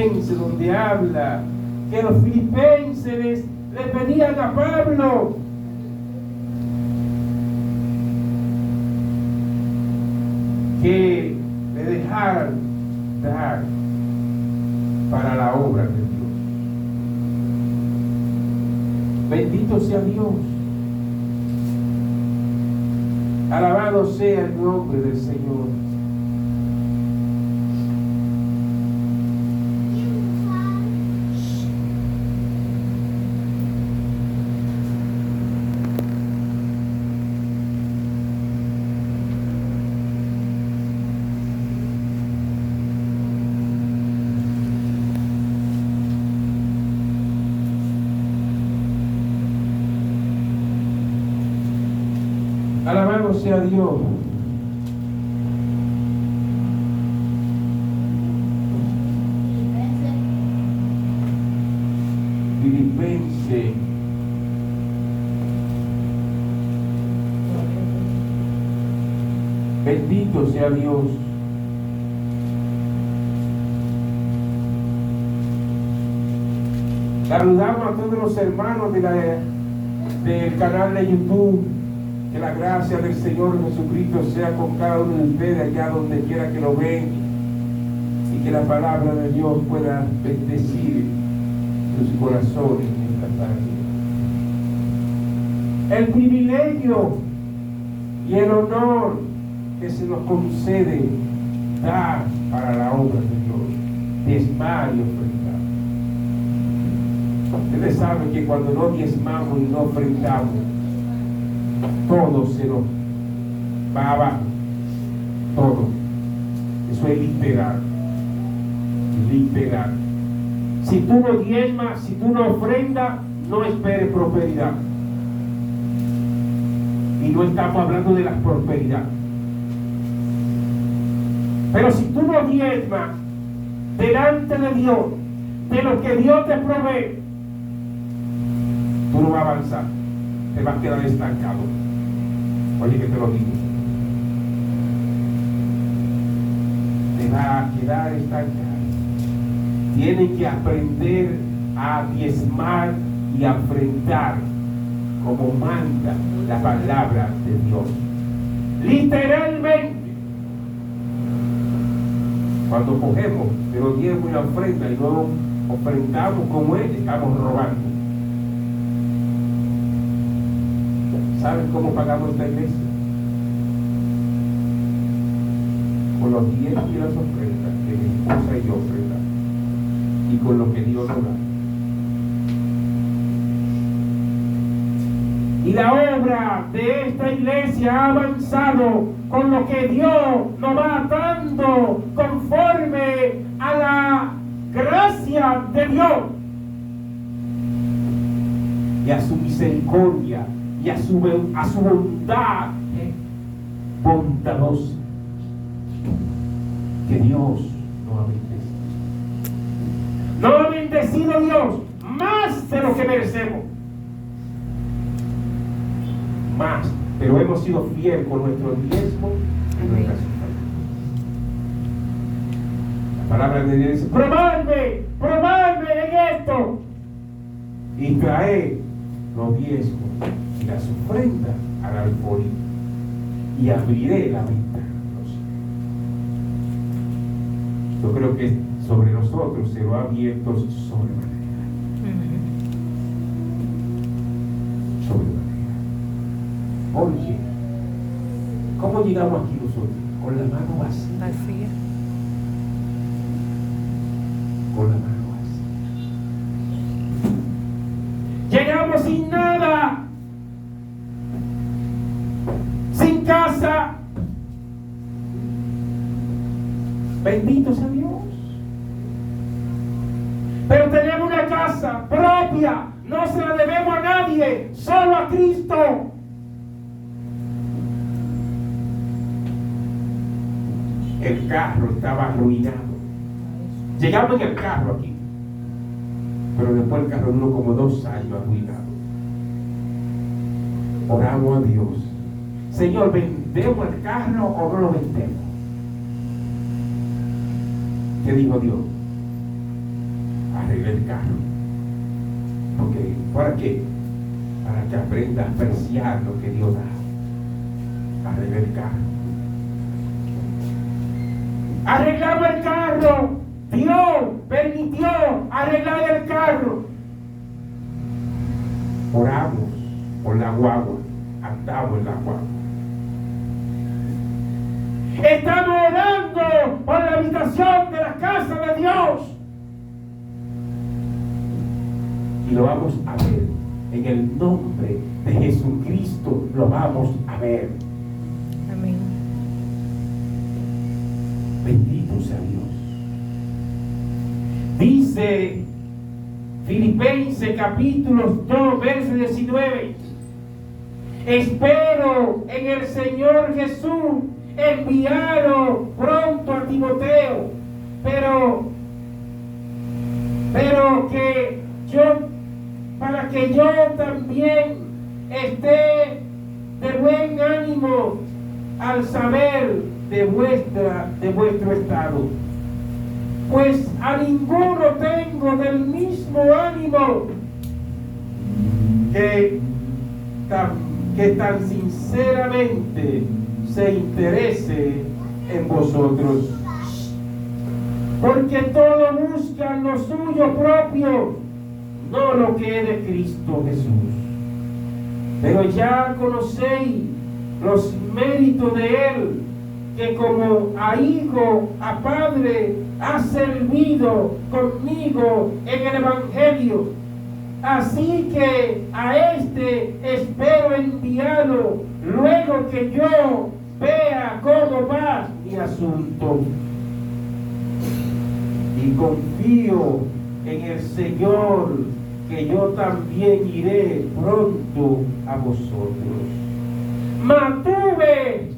Filipenses, donde habla que los filipenses le pedían a Pablo que le dejaran dar para la obra de Dios. Bendito sea Dios. Alabado sea el nombre del Señor. Alabado sea Dios. Filipenses. Bendito sea Dios. Saludamos a todos los hermanos del canal de YouTube. Que la gracia del Señor Jesucristo sea con cada uno de ustedes allá donde quiera que lo ven, y que la palabra de Dios pueda bendecir sus corazones en esta tarde. El privilegio y el honor que se nos concede dar para la obra de Dios, diezmar y ofrendar. Ustedes saben que cuando no diezmamos y no ofrendamos, todo se nos va abajo, todo. Eso es literal, literal. Si tú no diezmas, si tú no ofrendas, no esperes prosperidad. Y no estamos hablando de la prosperidad. Pero si tú no diezmas delante de Dios, de lo que Dios te provee, tú no vas a avanzar, te vas a quedar estancado. Oye, que te lo digo, te vas a quedar estancado. Tienen que aprender a diezmar y a enfrentar como manda la palabra de Dios. Literalmente, cuando cogemos de los diezmos y la ofrenda y no ofrendamos como Él, estamos robando. ¿Saben cómo pagamos esta iglesia? Con los diezmos y las ofrendas que mi esposa y yo ofrendamos, y con lo que Dios nos da. Y la obra de esta iglesia ha avanzado con lo que Dios nos va dando conforme a la gracia de Dios y a su misericordia y a su bondad bondadosa que Dios nos ha bendecido. Nos ha bendecido Dios más de lo que merecemos. Más, pero hemos sido fieles con nuestro diezmo y nuestra ofrenda. La palabra de Dios dice: probadme en esto y traed los diezmos y las ofrendas al alfolí, y abriré la ventana. Yo creo que sobre nosotros se lo ha abierto sobremanera. Sobremanera. Oye, ¿cómo llegamos aquí nosotros? Con la mano vacía. Con la mano vacía. Llegamos sin nada, sin casa. Bendito sea Dios. Pero tenemos una casa propia, no se la debemos a nadie, solo a Cristo. El carro estaba arruinado. Llegamos en el carro aquí, pero después el carro duró como 2 años arruinado. Oramos a Dios: Señor, ¿vendemos el carro o no lo vendemos? ¿Qué dijo Dios? el carro. Porque, ¿para qué? Para que aprenda a apreciar lo que Dios da. Arreglar el carro. Arreglamos el carro. Dios permitió arreglar el carro. Oramos por la guagua. Andamos en la guagua. Estamos orando por la habitación de la casa de Dios. Y lo vamos a ver. En el nombre de Jesucristo lo vamos a ver. Amén. Bendito sea Dios. Dice Filipenses capítulo 2, verso 19. Espero en el Señor Jesús enviarlo pronto a Timoteo, pero que yo, para que yo también esté de buen ánimo al saber de vuestro estado, pues a ninguno tengo del mismo ánimo que tan sinceramente se interese en vosotros, porque todos buscan lo suyo propio, no lo que es de Cristo Jesús. Pero ya conocéis los méritos de Él, que como a hijo, a padre, ha servido conmigo en el Evangelio. Así que a este espero enviarlo luego que yo vea cómo va mi asunto. Y confío en el Señor que yo también iré pronto a vosotros. Mantuve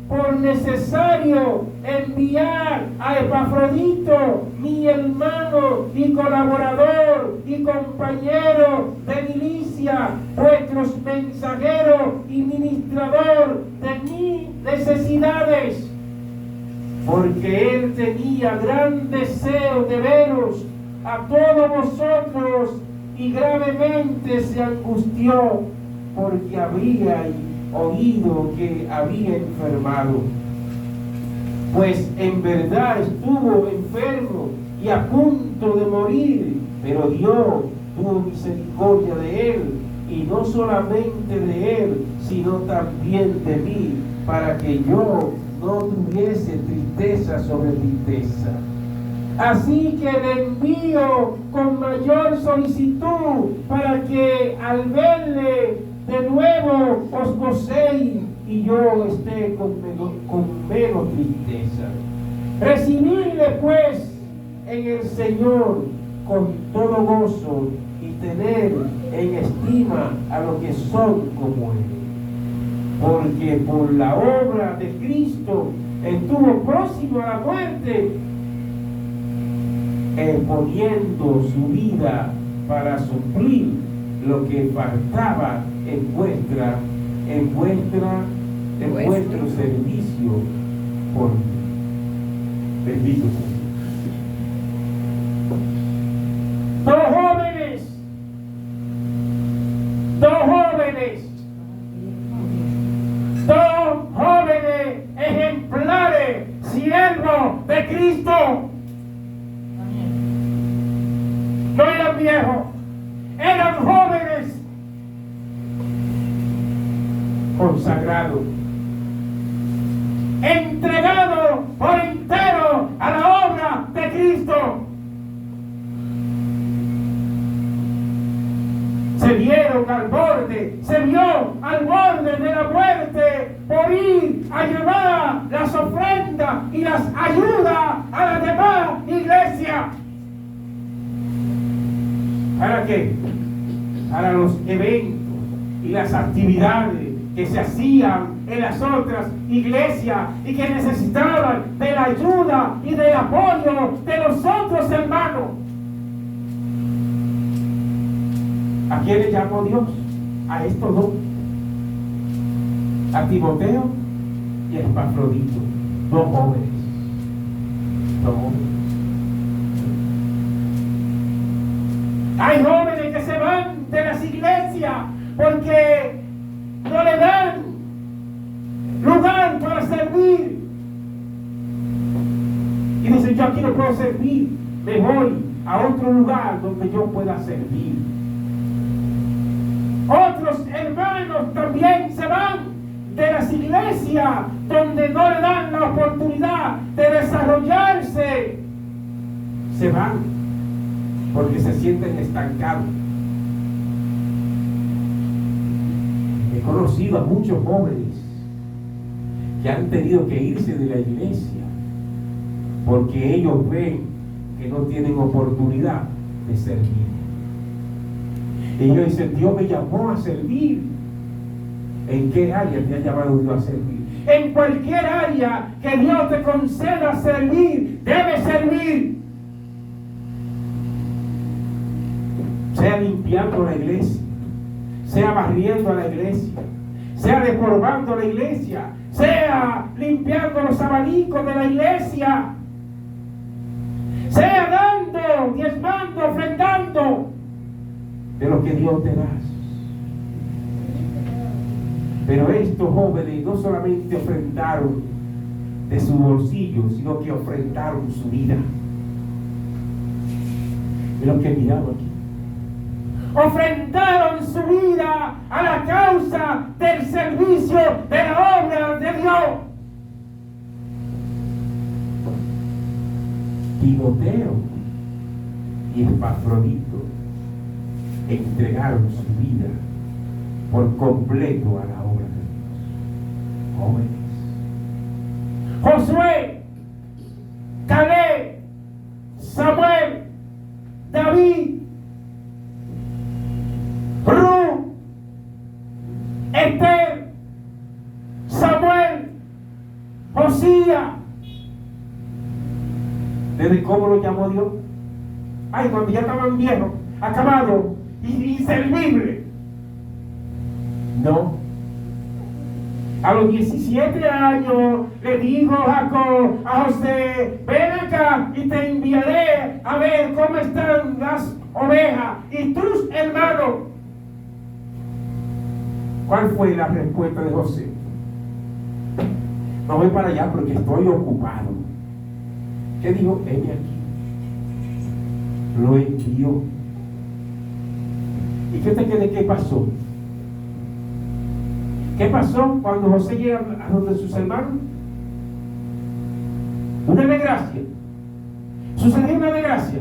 por necesario enviar a Epafrodito, mi hermano y colaborador y compañero de milicia, vuestros mensajeros y ministrador de mis necesidades, porque él tenía gran deseo de veros a todos vosotros y gravemente se angustió porque había oído que había enfermado, pues en verdad estuvo enfermo y a punto de morir, pero Dios tuvo misericordia de él, y no solamente de él, sino también de mí, para que yo no tuviese tristeza sobre tristeza. Así que le envío con mayor solicitud, para que al verle de nuevo os gocéis y yo esté con menos tristeza. Recibidle pues en el Señor con todo gozo y tener en estima a los que son como Él. Porque por la obra de Cristo estuvo próximo a la muerte, poniendo su vida para suplir lo que faltaba en vuestro servicio por mí. Bendito sea. Dos jóvenes ejemplares, siervos de Cristo. No eran viejos, eran jóvenes consagrados, entregados por entero a la obra de Cristo. Se vieron al borde, se vio al borde de la muerte por ir a llevar las ofrendas y las ayudas a las demás iglesias. ¿Para qué? Para los eventos y las actividades que se hacían en las otras iglesias y que necesitaban de la ayuda y del apoyo de los otros hermanos. ¿A quién le llamó Dios? A estos dos. A Timoteo y a Epafrodito. Dos jóvenes. Hay jóvenes que se van de las iglesias porque no le dan lugar para servir. Y dicen, yo aquí no puedo servir, me voy a otro lugar donde yo pueda servir. Otros hermanos también se van de las iglesias donde no le dan la oportunidad de desarrollarse. Se van porque se sienten estancados. He conocido a muchos jóvenes que han tenido que irse de la iglesia porque ellos ven que no tienen oportunidad de servir. Ellos dicen, Dios me llamó a servir. ¿En qué área te ha llamado Dios a servir? En cualquier área que Dios te conceda servir, debes servir. Sea limpiando la iglesia, sea barriendo la iglesia, sea deformando la iglesia, sea limpiando los abanicos de la iglesia, sea dando, diezmando, ofrendando de lo que Dios te da. Pero estos jóvenes no solamente ofrendaron de su bolsillo, sino que ofrendaron su vida. Es lo que miramos aquí. Ofrendaron su vida a la causa del servicio de la obra de Dios. Timoteo y Epafrodito entregaron su vida por completo a la obra de Dios. Jóvenes. Josué, Caleb, Samuel, David, Ruth, Esther, Samuel, Josías. ¿Desde cómo lo llamó Dios? Ay, cuando ya estaban viejos, acabados y inservibles. No. A los 17 años le dijo Jacob a José, ven acá y te enviaré a ver cómo están las ovejas y tus hermanos. ¿Cuál fue la respuesta de José? No voy para allá porque estoy ocupado. ¿Qué dijo? Heme aquí. Lo envió. ¿Y qué te cree qué pasó? ¿Qué pasó cuando José llega a donde sus hermanos? Una desgracia. ¿Sucedió una desgracia?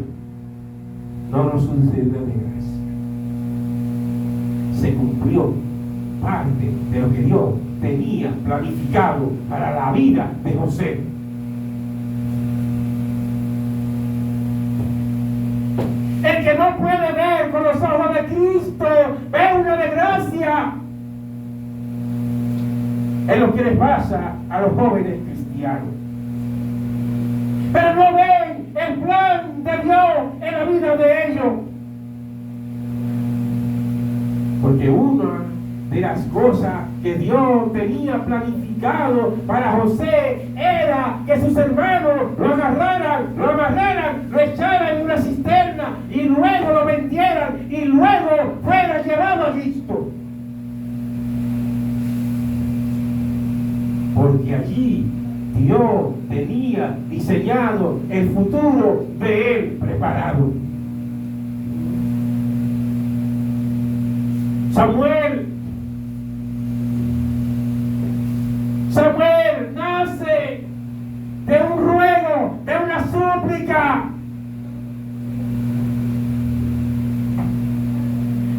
No sucedió una desgracia. Se cumplió parte de lo que Dios tenía planificado para la vida de José. El que no puede ver con los ojos de Cristo ve una desgracia. Es lo que les pasa a los jóvenes cristianos. Pero no ven el plan de Dios en la vida de ellos. Porque una de las cosas que Dios tenía planificado para José era que sus hermanos lo agarraran, lo amarraran, lo echaran en una cisterna y luego lo vendieran y luego fuera llevado a Egipto. Porque allí Dios tenía diseñado el futuro de él preparado. Samuel nace de un ruego, de una súplica.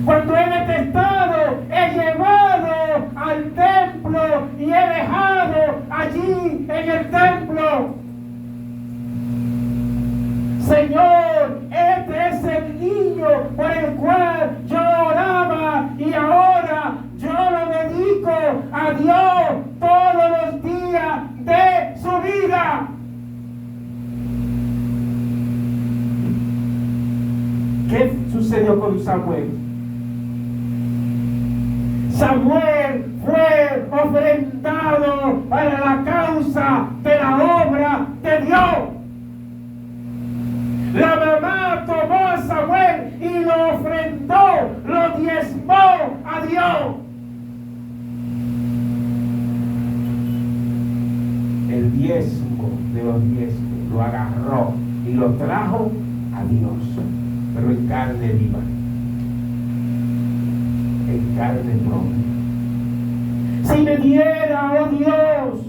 Cuando he detestado, he llevado al templo y he dejado allí en el templo. Señor, este es el niño por el cual yo oraba y ahora yo lo dedico a Dios todos los días de su vida. ¿Qué sucedió con Samuel? Samuel fue ofrendado para la causa de la obra de Dios. La mamá tomó a Samuel y lo trajo a Dios, pero en carne viva, en carne propia. Si me diera, oh Dios,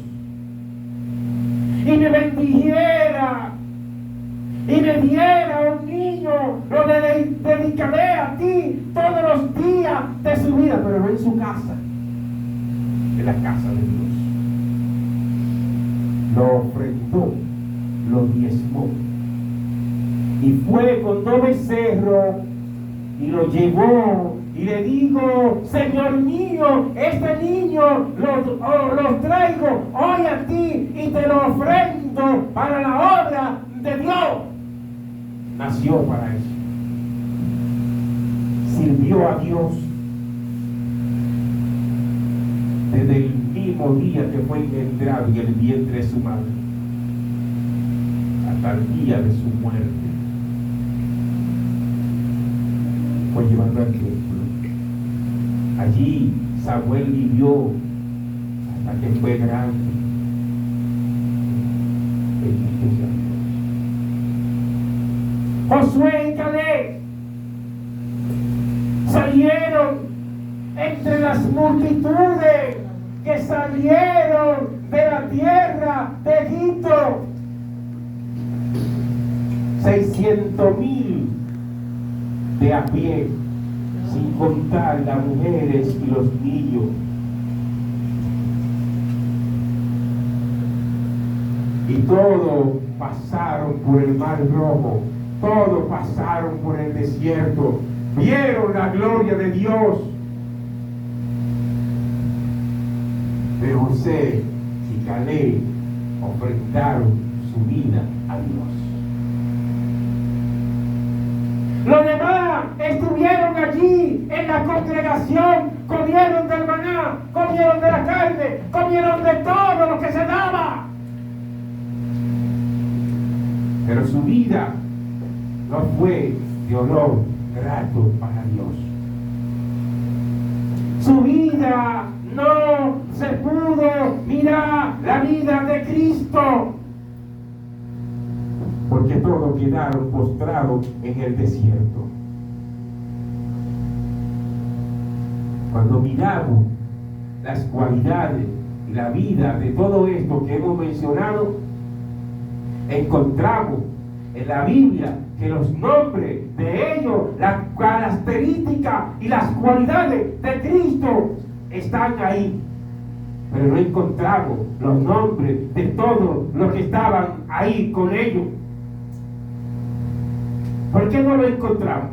y me bendijera, y me diera un niño, lo dedicaré a ti todos los días de su vida, pero no en su casa, en la casa de Dios. Lo ofrendó, lo diezmó, y fue con 2 becerros y lo llevó. Y le digo, Señor mío, este niño lo traigo hoy a ti y te lo ofrendo para la obra de Dios. Nació para eso. Sirvió a Dios desde el mismo día que fue engendrado en el vientre de su madre hasta el día de su muerte. Fue llevando al templo. Allí Samuel vivió hasta que fue grande. Josué y Caleb salieron entre las multitudes que salieron de la tierra de Egipto. 600,000 de a pie, sin contar las mujeres y los niños. Y todos pasaron por el mar rojo, todos pasaron por el desierto, vieron la gloria de Dios. Pero José y Caleb ofrendaron su vida a Dios. Los demás estuvieron allí en la congregación, comieron del maná, comieron de la carne, comieron de todo lo que se daba. Pero su vida no fue de olor grato para Dios. Su vida no se pudo mirar la vida de Cristo, porque todos quedaron postrados en el desierto. Cuando miramos las cualidades y la vida de todo esto que hemos mencionado, encontramos en la Biblia que los nombres de ellos, las características y las cualidades de Cristo están ahí. Pero no encontramos los nombres de todos los que estaban ahí con ellos. ¿Por qué no lo encontramos?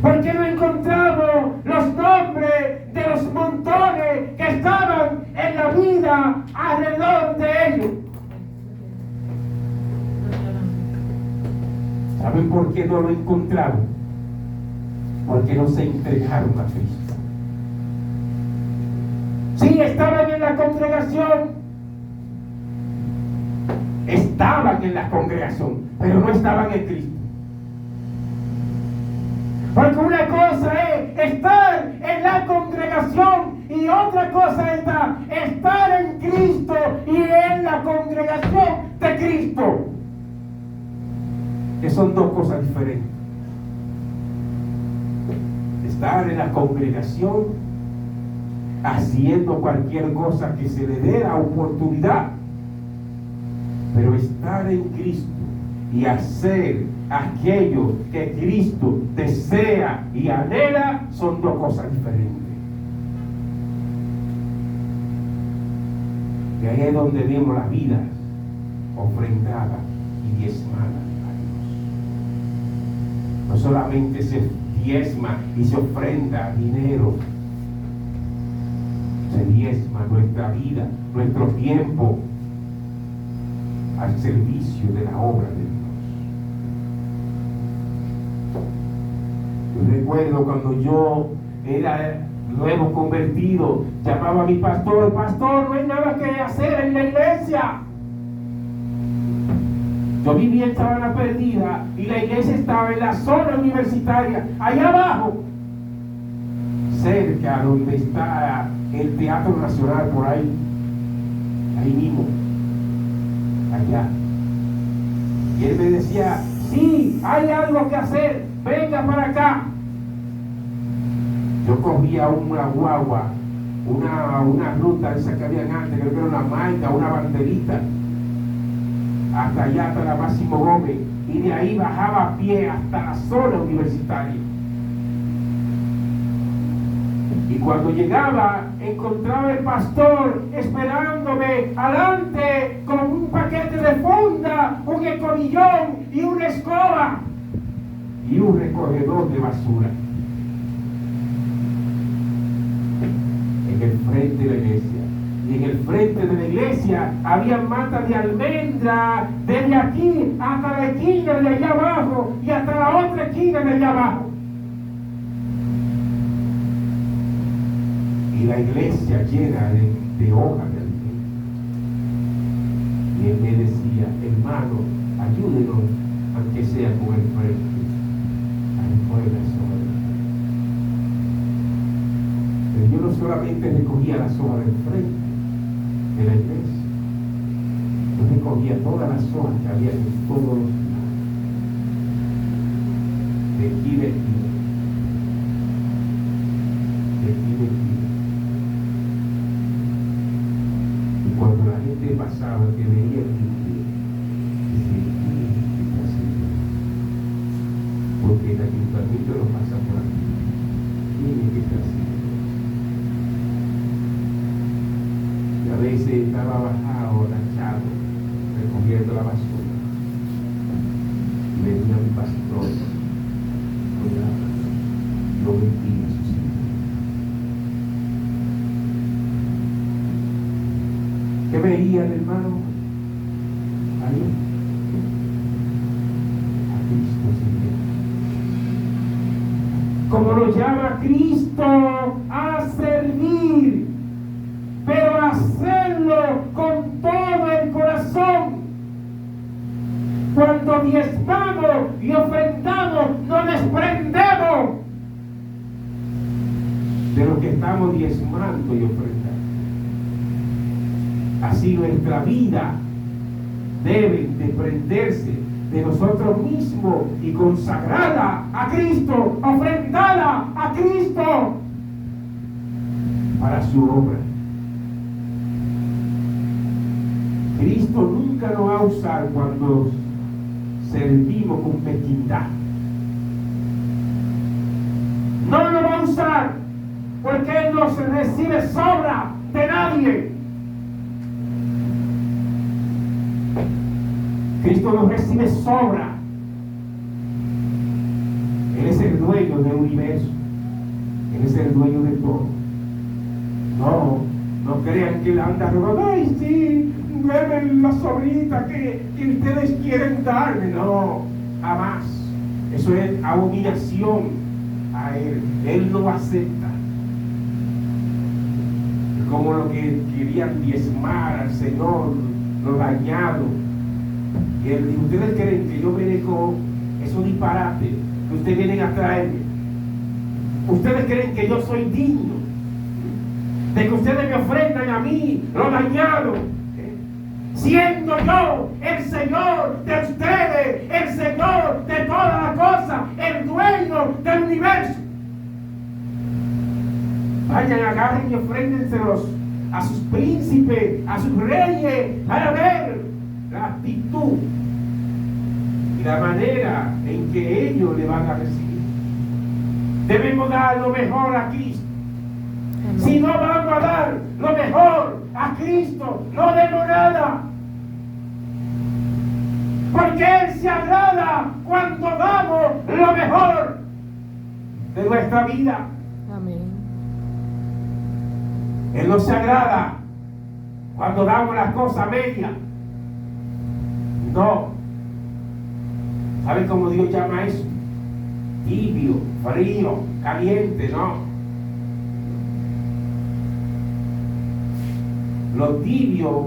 ¿Por qué no encontramos los nombres de los montones que estaban en la vida alrededor de ellos? ¿Saben por qué no lo encontramos? Porque no se entregaron a Cristo. Sí, estaban en la congregación. Estaban en la congregación, pero no estaban en Cristo. Porque una cosa es estar en la congregación y otra cosa es estar en Cristo y en la congregación de Cristo, que son dos cosas diferentes. Estar en la congregación haciendo cualquier cosa que se le dé la oportunidad, pero estar en Cristo y hacer aquello que Cristo desea y anhela son dos cosas diferentes. Y ahí es donde vemos la vida ofrendada y diezmada a Dios. No solamente se diezma y se ofrenda dinero, se diezma nuestra vida, nuestro tiempo al servicio de la obra de Dios. Yo recuerdo cuando yo era nuevo convertido, llamaba a mi pastor: pastor, no hay nada que hacer en la iglesia. Yo vivía en Sabana Perdida y la iglesia estaba en la zona universitaria, allá abajo, cerca donde está el Teatro Nacional, por ahí mismo, allá. Y él me decía, sí, hay algo que hacer, venga para acá. Yo cogía una guagua, una ruta esa que habían antes, creo que era una maica, una banderita, hasta allá, hasta la Máximo Gómez, y de ahí bajaba a pie hasta la zona universitaria. Y cuando llegaba, encontraba el pastor esperándome adelante con un paquete de funda, un escobillón y una escoba y un recogedor de basura en el frente de la iglesia. Y en el frente de la iglesia había matas de almendra desde aquí hasta la esquina de allá abajo y hasta la otra esquina de allá abajo. Y la iglesia llena de hojas de almendra. Y él me decía, hermano, ayúdenos, aunque sea con el frente, a recoger las hojas. Pero yo no solamente recogía las hojas del frente de la iglesia, yo recogía todas las hojas que había en todos los lados, de aquí, de aquí, de aquí, de aquí. Y cuando la gente pasaba, que veía el limpio, decía, ¿qué está haciendo? Porque el ayuntamiento no pasa por aquí. Tiene que estar haciendo. Y a veces estaba bajado, agachado, recogiendo la basura. Y venía mi pastor, lo metía a su sitio. ¿Qué veía el hermano? Ahí. A Cristo Señor. Como lo llama Cristo, a servir, pero hacerlo con todo el corazón. Cuando diezmamos y ofrendamos, no desprendemos de lo que estamos diezmando y ofrendando. Así nuestra vida debe desprenderse de nosotros mismos y consagrada a Cristo, ofrendada a Cristo para su obra. Cristo nunca nos va a usar cuando servimos con mezquindad. No nos va a usar porque Él no se recibe sobra de nadie. Cristo nos recibe sobra. Él es el dueño del universo. Él es el dueño de todo. No crean que Él anda robando. Ay, sí, beben la sobrita que ustedes quieren darme. No, jamás. Eso es abominación a Él. Él no acepta. Es como lo que querían diezmar al Señor, lo dañado. Y Él dijo, ¿ustedes creen que yo merezco esos disparates que ustedes vienen a traerme? ¿Ustedes creen que yo soy digno de que ustedes me ofrendan a mí lo dañado? Siendo yo el Señor de ustedes, el Señor de todas las cosas, el dueño del universo. Vayan, agarren y ofréndenselos a sus príncipes, a sus reyes, para ver la actitud y la manera en que ellos le van a recibir. Debemos dar lo mejor a Cristo. Si no vamos a dar lo mejor a Cristo, no demos nada. Porque Él se agrada cuando damos lo mejor de nuestra vida. Amén. Él no se agrada cuando damos las cosas medias. No. ¿Saben cómo Dios llama eso? Tibio, frío, caliente, no. Lo tibio